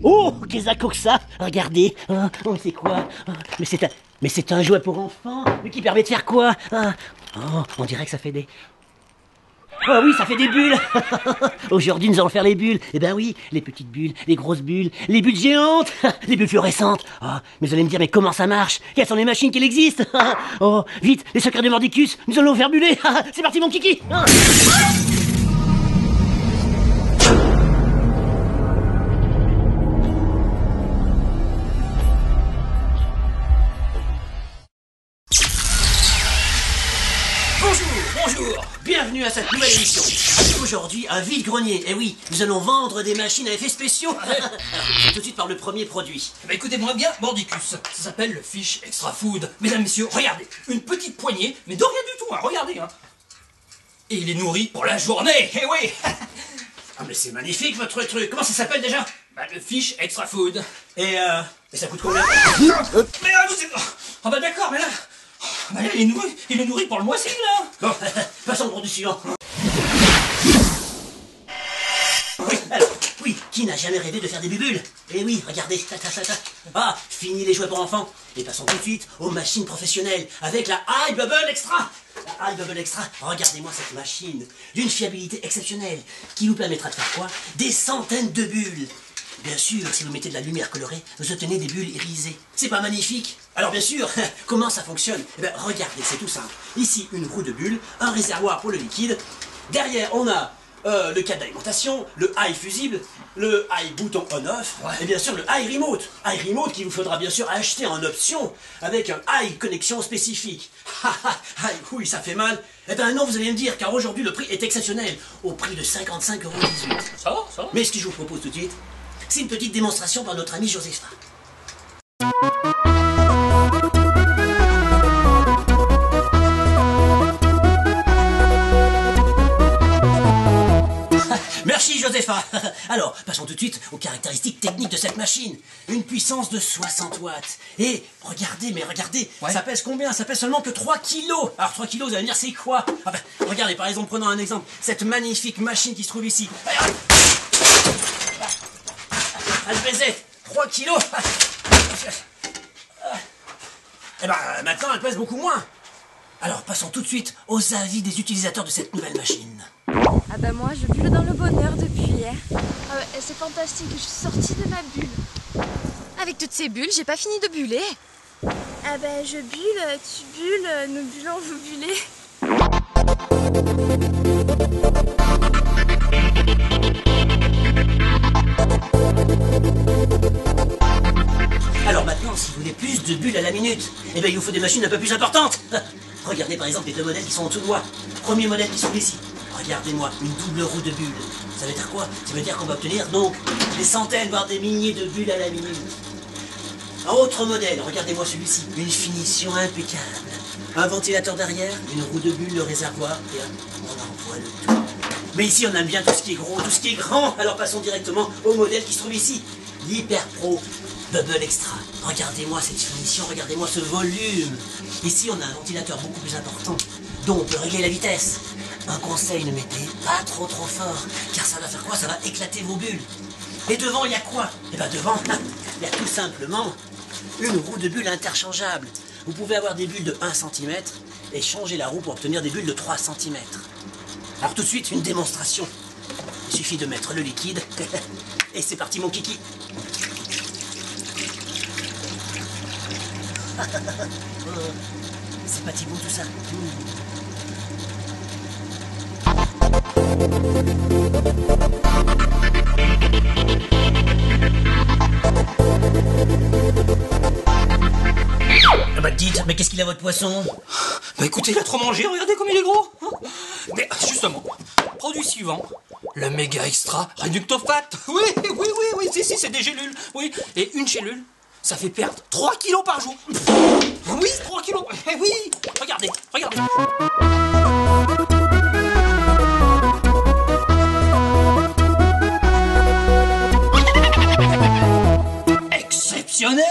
Oh, qu'est-ce que ça? Regardez. Oh, c'est quoi? Mais c'est un jouet pour enfants. Mais qui permet de faire quoi? Oh, on dirait que ça fait des... Oh oui, ça fait des bulles. Aujourd'hui, nous allons faire les bulles. Eh ben oui, les petites bulles, les grosses bulles, les bulles géantes, les bulles fluorescentes. Oh, mais vous allez me dire, mais comment ça marche? Quelles sont les machines qui existent? Oh, vite, les secrets de Mordicus, nous allons faire buller. C'est parti, mon kiki. Bonjour, bienvenue à cette nouvelle émission. Aujourd'hui, un vide-grenier. Eh oui, nous allons vendre des machines à effets spéciaux. Alors, tout de suite par le premier produit. Bah écoutez-moi bien, Mordicus. Ça s'appelle le Fish Extra Food. Mesdames, messieurs, regardez. Une petite poignée, mais de rien du tout, hein. Regardez, hein. Et il est nourri pour la journée. Eh oui. Ah mais c'est magnifique votre truc. Comment ça s'appelle déjà? Bah le Fish Extra Food. Et ça coûte combien? Mais là, vous êtes... Ah bah d'accord, mais là... Bah là, il est nourri pour le mois-ci, là. Bon, passons au produit suivant. Oui, qui n'a jamais rêvé de faire des bulles? Eh oui, regardez, Ah, fini les jouets pour enfants. Et passons tout de suite aux machines professionnelles avec la iBubble Extra. La iBubble Extra, regardez-moi cette machine d'une fiabilité exceptionnelle qui vous permettra de faire quoi? Des centaines de bulles. Bien sûr, si vous mettez de la lumière colorée, vous obtenez des bulles irisées. C'est pas magnifique? Alors bien sûr, comment ça fonctionne? Eh bien, regardez, c'est tout simple. Ici, une roue de bulles, un réservoir pour le liquide. Derrière, on a le câble d'alimentation, le high fusible, le high bouton on-off, et bien sûr le high remote. High remote qu'il vous faudra bien sûr acheter en option avec un high connexion spécifique. Oui, ça fait mal. Eh bien non, vous allez me dire, car aujourd'hui le prix est exceptionnel, au prix de 55,18 €. Ça va. Mais ce que je vous propose tout de suite, c'est une petite démonstration par notre ami Josepha. Merci Josepha. Alors, passons tout de suite aux caractéristiques techniques de cette machine. Une puissance de 60 watts. Et regardez, ouais. Ça pèse combien? Ça pèse seulement que 3 kilos. Alors 3 kilos, vous allez me dire c'est quoi? Ah ben, regardez, par exemple, prenons un exemple. Cette magnifique machine qui se trouve ici. Elle pesait 3 kilos. Et ben maintenant elle pèse beaucoup moins. Alors passons tout de suite aux avis des utilisateurs de cette nouvelle machine. Ah bah moi je bulle dans le bonheur depuis hier. Ah ouais, c'est fantastique, je suis sortie de ma bulle. Avec toutes ces bulles, j'ai pas fini de buller. Ah bah je bulle, tu bulles, nous bullons, vous bullez. Alors maintenant, si vous voulez plus de bulles à la minute, eh bien il vous faut des machines un peu plus importantes. Regardez par exemple les deux modèles qui sont en dessous de moi. Premier modèle qui sont ici. Regardez-moi, une double roue de bulles. Ça veut dire quoi? Ça veut dire qu'on va obtenir donc des centaines, voire des milliers de bulles à la minute. Un autre modèle, regardez-moi celui-ci. Une finition impeccable. Un ventilateur derrière, une roue de bulles, le réservoir, et on envoie le tout. Mais ici on aime bien tout ce qui est gros, tout ce qui est grand. Alors passons directement au modèle qui se trouve ici. L'Hyper Pro Bubble Extra. Regardez-moi cette finition, regardez-moi ce volume. Ici, on a un ventilateur beaucoup plus important, dont on peut régler la vitesse. Un conseil, ne mettez pas trop fort, car ça va faire quoi? Ça va éclater vos bulles. Et devant, il y a quoi? Et bien devant, il y a tout simplement une roue de bulles interchangeable. Vous pouvez avoir des bulles de 1 cm et changer la roue pour obtenir des bulles de 3 cm. Alors tout de suite, une démonstration. Il suffit de mettre le liquide. Et c'est parti, mon kiki. C'est pas Thibaut tout ça. Ah bah dites, mais qu'est-ce qu'il a votre poisson? Bah écoutez, il a trop mangé, regardez comme il est gros. Mais justement, produit suivant, le méga extra réductofate. Oui, si, c'est des gélules. Oui, et une gélule, ça fait perdre 3 kilos par jour. Oui, 3 kilos. Oui, regardez. Exceptionnel.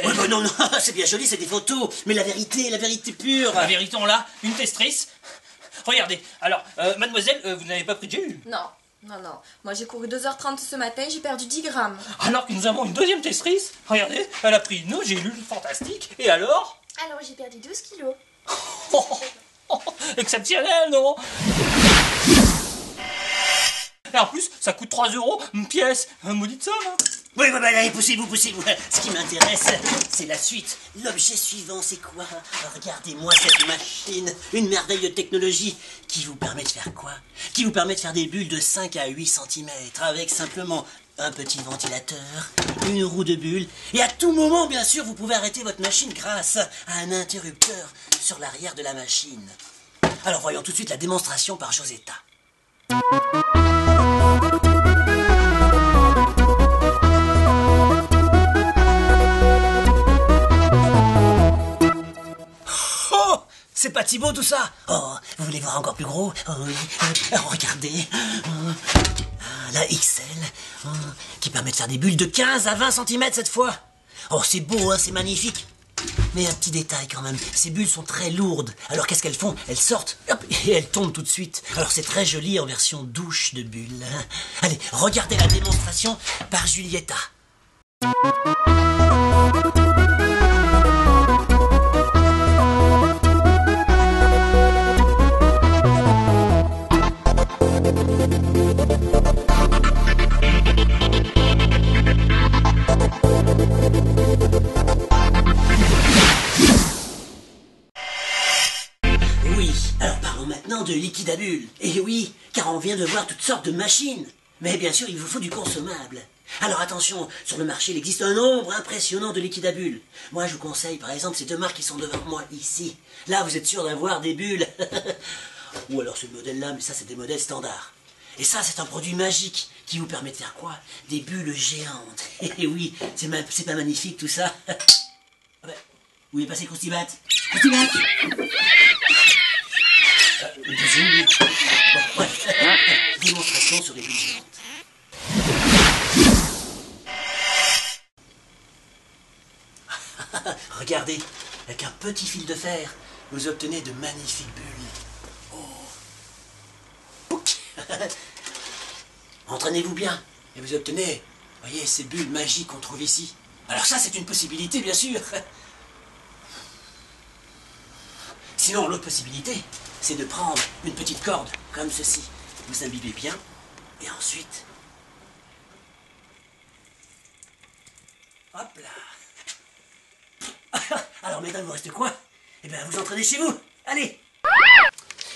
Ouais, bah non, c'est bien joli, c'est des photos. Mais la vérité pure. La vérité, on l'a, une testrice. Regardez, alors, mademoiselle, vous n'avez pas pris de gélule? Non. Non, non. Moi, j'ai couru 2h30 ce matin, j'ai perdu 10 grammes. Alors que nous avons une deuxième testerise. Regardez, elle a pris nos gélules fantastiques. Et alors? Alors, j'ai perdu 12 kilos. Exceptionnel, non? Et en plus, ça coûte 3 € une pièce. Un maudit somme. Hein. Oui, allez, poussez-vous. Ce qui m'intéresse, c'est la suite. L'objet suivant, c'est quoi? Regardez-moi cette machine, une merveille de technologie qui vous permet de faire quoi? Qui vous permet de faire des bulles de 5 à 8 cm avec simplement un petit ventilateur, une roue de bulles, et à tout moment, bien sûr, vous pouvez arrêter votre machine grâce à un interrupteur sur l'arrière de la machine. Alors voyons tout de suite la démonstration par Josetta. C'est pas Thibaut tout ça? Oh, vous voulez voir encore plus gros? Oh, oui. Regardez. La XL, qui permet de faire des bulles de 15 à 20 cm cette fois. Oh, c'est beau, hein, c'est magnifique. Mais un petit détail quand même, ces bulles sont très lourdes. Alors qu'est-ce qu'elles font? Elles sortent, hop, et elles tombent tout de suite. Alors c'est très joli en version douche de bulles. Allez, regardez la démonstration par Julietta. De liquide à bulles. Et oui, car on vient de voir toutes sortes de machines. Mais bien sûr, il vous faut du consommable. Alors attention, sur le marché, il existe un nombre impressionnant de liquides à bulles. Moi, je vous conseille, par exemple, ces deux marques qui sont devant moi, ici. Là, vous êtes sûr d'avoir des bulles. Ou alors ce modèle-là, mais ça, c'est des modèles standards. Et ça, c'est un produit magique qui vous permet de faire quoi? Des bulles géantes. Et oui, c'est pas magnifique tout ça. Où est passé Croustibat? Croustibat! Démonstration sur les bulles géantes. Regardez, avec un petit fil de fer, vous obtenez de magnifiques bulles. Oh. Entraînez-vous bien et vous obtenez, voyez, ces bulles magiques qu'on trouve ici. Alors ça, c'est une possibilité, bien sûr. Sinon, l'autre possibilité, c'est de prendre une petite corde, comme ceci. Vous imbibez bien, et ensuite... Hop là. Alors, mesdames, vous restez quoi? Eh bien, vous entraînez chez vous. Allez.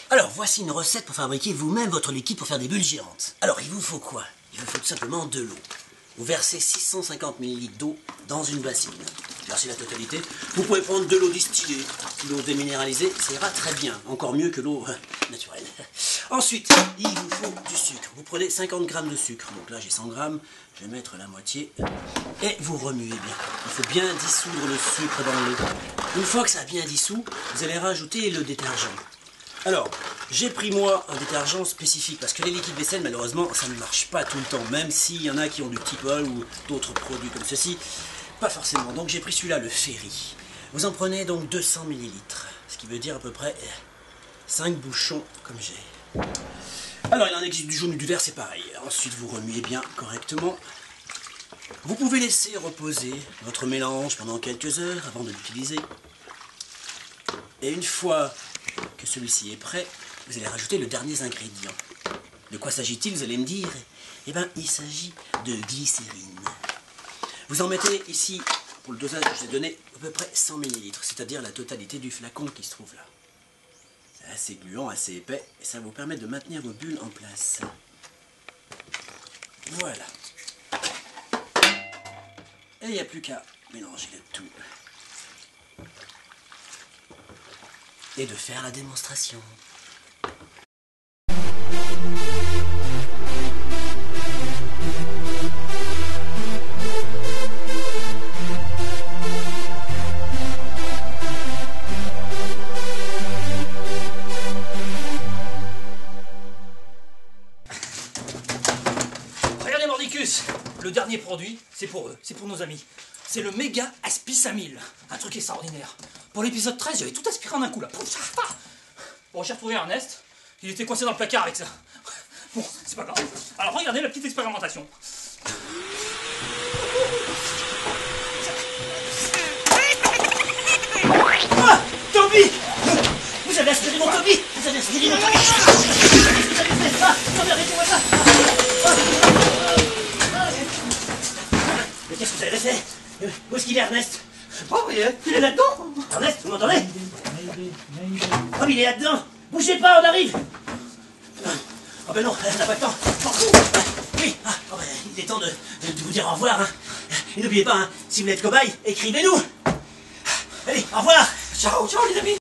Alors, voici une recette pour fabriquer vous-même votre liquide pour faire des bulles géantes. Alors, il vous faut quoi? Il vous faut tout simplement de l'eau. Vous versez 650 ml d'eau dans une bassine. Versez la totalité. Vous pouvez prendre de l'eau distillée, l'eau déminéralisée, ça ira très bien. Encore mieux que l'eau naturelle. Ensuite, il vous faut du sucre. Vous prenez 50 g de sucre. Donc là, j'ai 100 g. Je vais mettre la moitié. Et vous remuez bien. Il faut bien dissoudre le sucre dans l'eau. Une fois que ça a bien dissous, vous allez rajouter le détergent. Alors, j'ai pris moi un détergent spécifique parce que les liquides vaisselle, malheureusement, ça ne marche pas tout le temps. Même s'il y en a qui ont du petit Paul ou d'autres produits comme ceci, pas forcément. Donc j'ai pris celui-là, le Ferry. Vous en prenez donc 200 ml, ce qui veut dire à peu près 5 bouchons comme j'ai. Alors, il en existe du jaune ou du vert, c'est pareil. Ensuite, vous remuez bien correctement. Vous pouvez laisser reposer votre mélange pendant quelques heures avant de l'utiliser. Et une fois que celui-ci est prêt, vous allez rajouter le dernier ingrédient. De quoi s'agit-il, vous allez me dire? Eh bien, il s'agit de glycérine. Vous en mettez ici, pour le dosage que je vous ai donné, à peu près 100 ml, c'est-à-dire la totalité du flacon qui se trouve là. C'est assez gluant, assez épais, et ça vous permet de maintenir vos bulles en place. Voilà. Et il n'y a plus qu'à mélanger le tout. Et de faire la démonstration. Regardez Mordicus, le dernier produit, c'est pour eux, c'est pour nos amis. C'est le méga Aspisa 1000. Un truc extraordinaire. Pour l'épisode 13, j'avais tout aspiré en un coup là. Bon, j'ai retrouvé Ernest. Il était coincé dans le placard avec ça. Bon, c'est pas grave. Alors regardez la petite expérimentation. Ah, Toby! Vous avez aspiré mon Toby! Vous avez aspiré mon Toby! Vous avez fait ça! Attendez, arrêtez-moi ça! Mais qu'est-ce que vous avez fait? Où est-ce qu'il est, Ernest? Je sais pas, oui, il est là-dedans! Ernest, vous m'entendez? Oh, mais il est là-dedans! Bougez pas, on arrive! Oh ben non, on n'a pas le temps! Oui, oh ben, il est temps de vous dire au revoir, hein. Et n'oubliez pas, hein, si vous voulez être cobaye, écrivez-nous! Allez, au revoir! Ciao, ciao les amis!